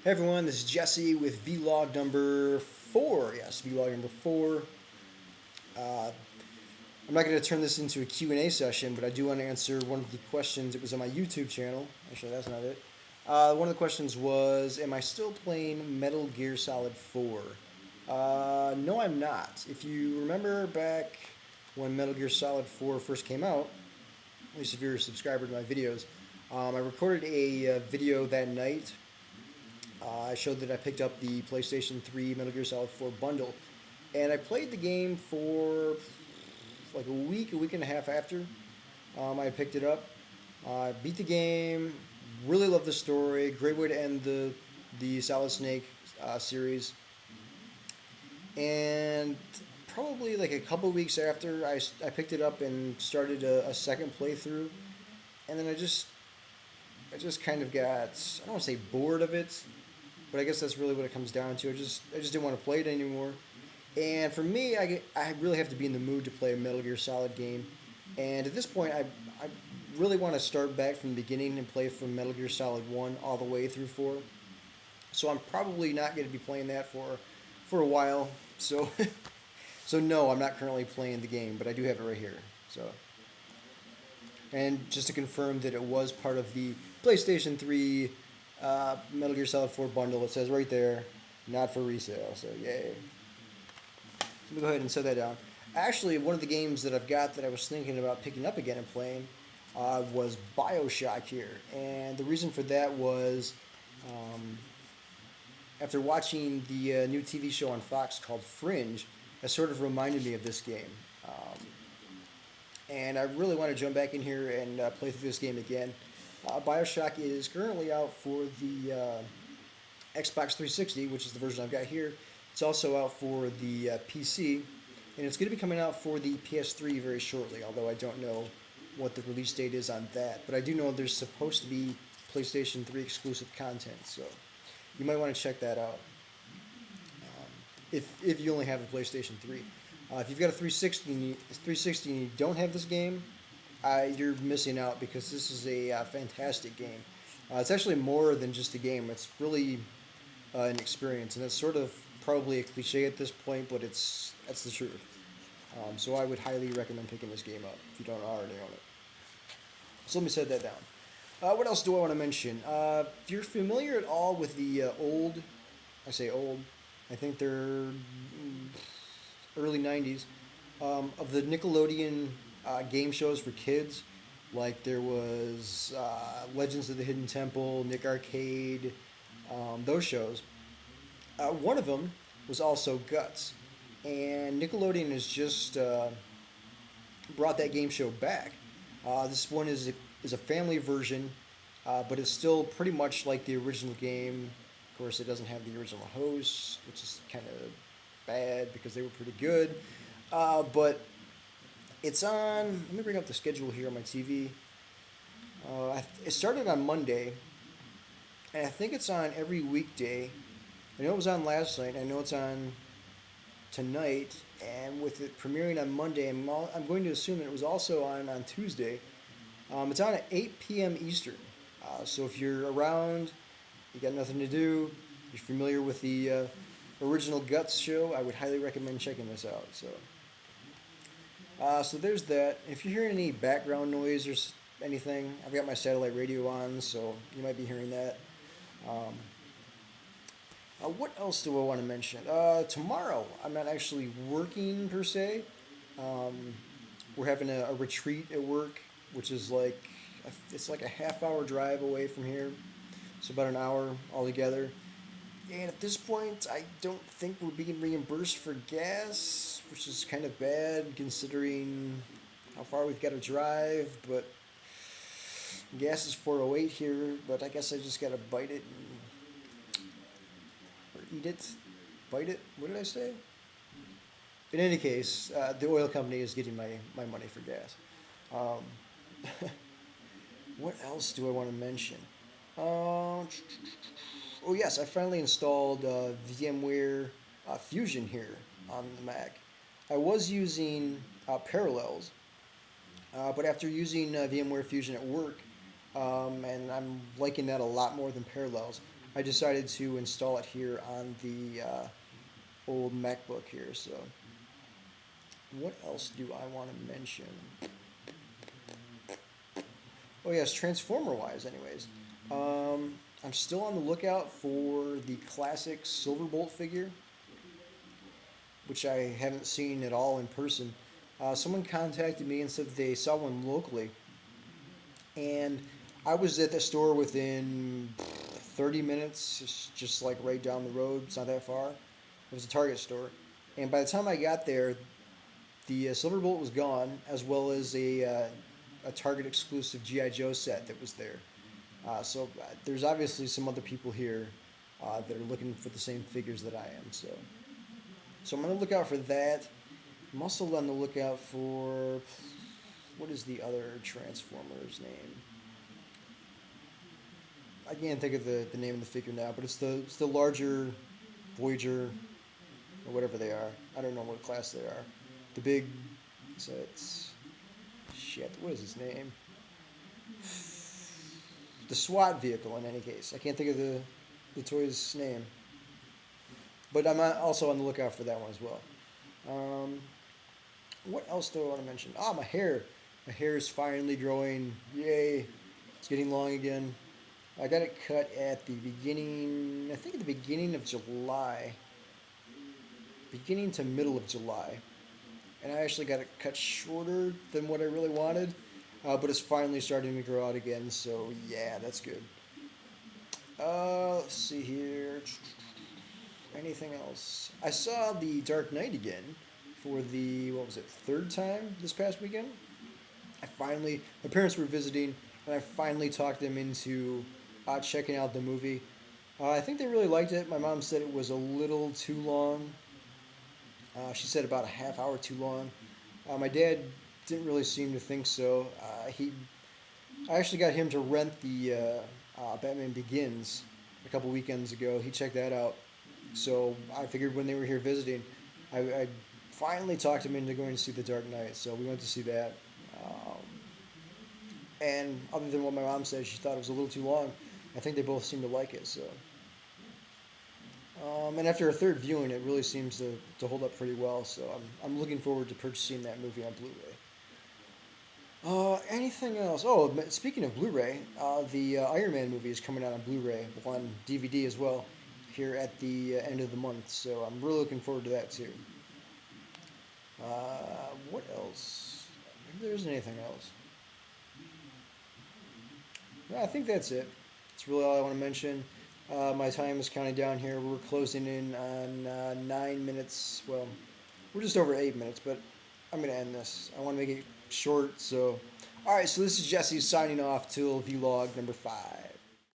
Hey everyone, this is Jesse with vlog number 4. Yes, vlog number 4. Uh, I'm not going to turn this into a Q&A session, but I do want to answer one of the questions. It was on my YouTube channel. Actually, that's not it. One of the questions was, am I still playing Metal Gear Solid 4? No, I'm not. If you remember back when Metal Gear Solid 4 first came out, at least if you're a subscriber to my videos, I recorded a video that night. I showed that I picked up the PlayStation 3 Metal Gear Solid 4 bundle, and I played the game for like a week and a half after I picked it up. Beat the game, really loved the story, great way to end the Solid Snake series, and probably like a couple weeks after I picked it up and started a second playthrough, and then I just kind of got, I don't want to say bored of it, but I guess that's really what it comes down to. I just didn't want to play it anymore. And for me, I really have to be in the mood to play a Metal Gear Solid game. And at this point, I really want to start back from the beginning and play from Metal Gear Solid 1 all the way through 4. So I'm probably not going to be playing that for a while. So so no, I'm not currently playing the game, but I do have it right here. So, and just to confirm that it was part of the PlayStation 3 Metal Gear Solid 4 bundle. It says right there, not for resale. So yay. Let me go ahead and set that down. Actually, one of the games that I've got that I was thinking about picking up again and playing was BioShock here. And the reason for that was um, after watching the new TV show on Fox called Fringe, it sort of reminded me of this game. And I really want to jump back in here and play through this game again. BioShock is currently out for the Xbox 360, which is the version I've got here. It's also out for the PC, and it's going to be coming out for the PS3 very shortly, although I don't know what the release date is on that. But I do know there's supposed to be PlayStation 3 exclusive content, so you might want to check that out if you only have a PlayStation 3. If you've got a 360 and you don't have this game, you're missing out because this is a fantastic game. It's actually more than just a game. It's really an experience, and it's sort of probably a cliche at this point, but that's the truth. So I would highly recommend picking this game up if you don't already own it. So let me set that down. What else do I want to mention? If you're familiar at all with the I say old, I think they're early 90s, of the Nickelodeon game shows for kids. Like there was Legends of the Hidden Temple, Nick Arcade, those shows. One of them was also Guts, and Nickelodeon has just brought that game show back. This one is a family version, but it's still pretty much like the original game. Of course, it doesn't have the original hosts, which is kind of bad because they were pretty good. But it's on. Let me bring up the schedule here on my TV. It started on Monday, and I think it's on every weekday. I know it was on last night. I know it's on tonight, and with it premiering on Monday, I'm going to assume that it was also on Tuesday. It's on at 8 p.m. Eastern. So if you're around, you got nothing to do, you're familiar with the original Guts show, I would highly recommend checking this out. So there's that. If you're hearing any background noise or anything, I've got my satellite radio on, so you might be hearing that. Um, what else do I want to mention? Tomorrow, I'm not actually working per se. We're having a retreat at work, which is it's like a half-hour drive away from here. So about an hour altogether. And at this point, I don't think we're being reimbursed for gas, which is kind of bad considering how far we've got to drive. But gas is 408 here, but I guess I just got to bite it or eat it. Bite it? What did I say? In any case, the oil company is getting my money for gas. What else do I want to mention? Oh yes, I finally installed VMware Fusion here on the Mac. I was using Parallels, but after using VMware Fusion at work, and I'm liking that a lot more than Parallels, I decided to install it here on the old MacBook here. So, what else do I want to mention? Oh yes, Transformer-wise, anyways. I'm still on the lookout for the classic Silverbolt figure, which I haven't seen at all in person. Someone contacted me and said that they saw one locally, and I was at the store within 30 minutes, just like right down the road. It's not that far. It was a Target store, and by the time I got there, the Silverbolt was gone, as well as a Target exclusive GI Joe set that was there. So there's obviously some other people here that are looking for the same figures that I am. So I'm on the lookout for that. I'm also on the lookout for, what is the other Transformers name? I can't think of the name of the figure now, but it's the larger Voyager or whatever they are. I don't know what class they are. The big, so it's shit. What is his name? The SWAT vehicle. In any case, I can't think of the toy's name. But I'm also on the lookout for that one as well. What else do I want to mention? Ah, my hair. My hair is finally growing. Yay! It's getting long again. I got it cut at the beginning. I think at the beginning of July. Beginning to middle of July. And I actually got it cut shorter than what I really wanted. But it's finally starting to grow out again. So yeah, that's good. Let's see here. Anything else? I saw The Dark Knight again for the, what was it, third time this past weekend. My parents were visiting, and I finally talked them into checking out the movie. I think they really liked it. My mom said it was a little too long. She said about a half hour too long. My dad didn't really seem to think so. I actually got him to rent the Batman Begins a couple weekends ago. He checked that out. So I figured when they were here visiting, I finally talked him into going to see The Dark Knight. So we went to see that. And other than what my mom said, she thought it was a little too long. I think they both seemed to like it. So, and after a third viewing, it really seems to hold up pretty well. So I'm looking forward to purchasing that movie on Blu-ray. Anything else? Oh, speaking of Blu-ray, the Iron Man movie is coming out on Blu-ray, on DVD as well, here at the end of the month. So I'm really looking forward to that too. What else? Maybe there isn't anything else. No, I think that's it. That's really all I want to mention. My time is counting down here. We're closing in on 9 minutes. Well, we're just over 8 minutes, but I'm going to end this. I want to make it short. So, all right, so this is Jesse signing off till vlog number 5.